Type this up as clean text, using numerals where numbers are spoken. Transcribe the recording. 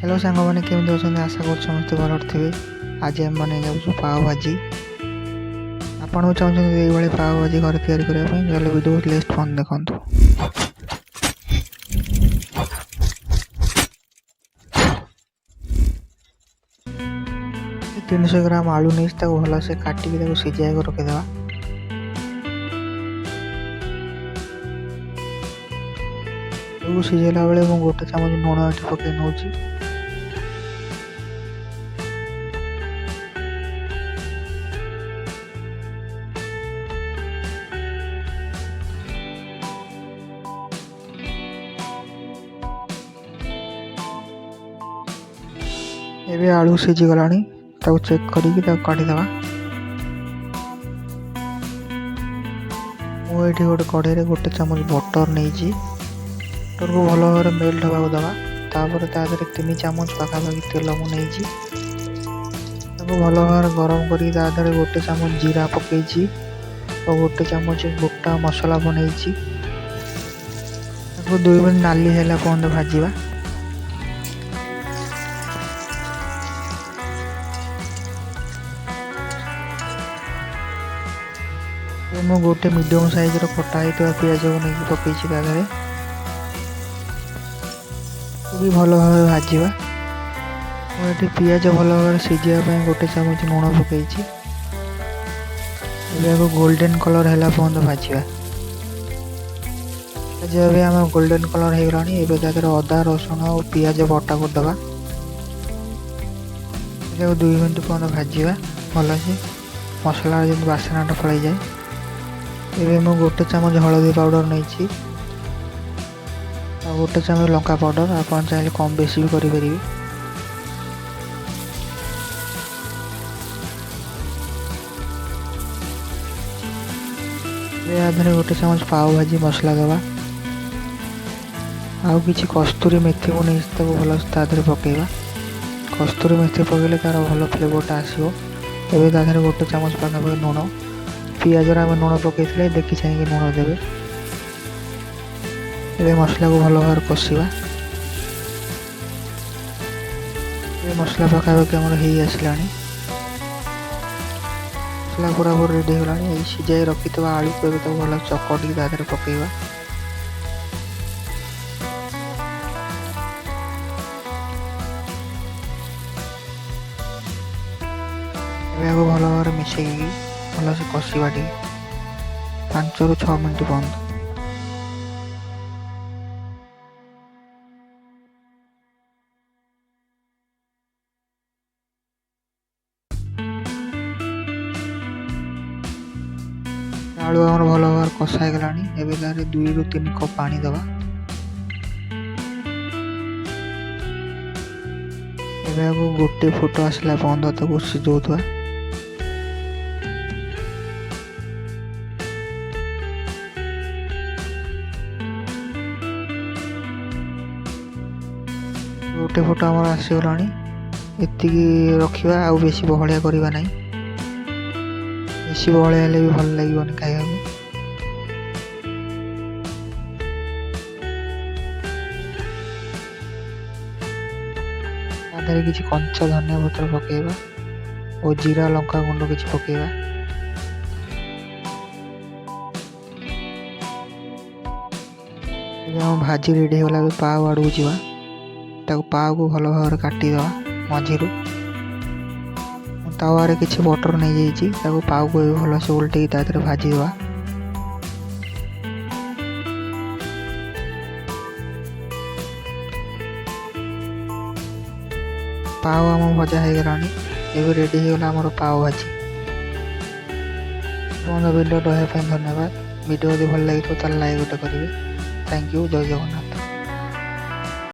Hello सांग मैंने केमी अच्छा आशा कर समस्त भल थे। आज आम बन जाऊँ पाव भाजी। आपड़ चाहते ये पाव भाजी घर या वीडियो लेस्ट फोन देखु। 300 ग्राम आलू नहीं भल से काटिकी सीझा रखीदे। सीझेला बेले गोटे चामच लुण ये पकई नौ। एबे आलू सीझी गला चेक करके काढ़ीदे। मुझे गोटे कढ़ई गोटे चामच बटर नहीं बटर को भल भाव मेल्ट होगा दवा। तापर 3 चामच पाखापाखि तेल मुझे भल भाव गरम कर गोटे चामच जीरा पकई और गोटे चामच गोटा मसला बनई 2 मिनट नाली है पर्यंत भाजवा। मु गोटे मीडियम साइज कटा होता पिज को नहीं पकई भी भल भाव भाजवा। मुझे पिज भल भाव सीझापी गोटे चामच लुण पकई गोल्डन कलर है पर्यंत भाजवा। जब आम गोल्डन कलर हो गला अदा रसुण और पिज बटा करदे 2 मिनट पर्यंत भाजवा भल से मसला जब बासनाटा पड़े जाए। एबे मु गोटे चामच हलदी पाउडर नहीं गोटे चामच लंका पाउडर आप चाहिए कम बेसी भी करें। आधे गोटे चामच पाव भाजी मसला दवा आउ कि कस्तूरी मेथी को नहीं भल से पकेगा। कस्तूरी मेथी पकड़े तार भल फ्लेवरटा आसो। एवं गोटे चामच पाखापाखि लुण पिज आम लुण पकई देखी चाहिए लुण देवे। ये मसला को भल भाव कषा। मसला पाखापाखि आम आसला मसला पूरा पूरा रेडी होगा। सीझाई रखी आलू को भल चकटी पकईवा। भल भाव मिसई भल से कषा 5 ରୁ 6 मिनट पर्यंत। आलू आम भल भाव कषा गला 2 ରୁ 3 कप पानी दवा। गोटे फुट आसला पर्यंत सीझौवा। गोटे फुट आम आसगला एति रखा आउ बेसी बहलिया करवा नहीं। बेसी बहलिया हेले भी भल लगे खाया। किसी कंचा धनिया पत्र पकेवा और जीरा लंका गुंड किसी पकेवा। भाजी रेडी होगा पाव आड़ को जावा। पाव को भल भाव काटिदे मझी तावे किसी बटर नहीं जाइए पाव को भल से उल्टे भाजीदे। पाव आम भजा हो गला एवं रेडी हो गला आमर पाव भाजी। वीडियो रहा धन्यवाद। वीडियो यदि भल लगे तो लाइक गोटे करेंगे। Thank you. जय जगन्नाथ।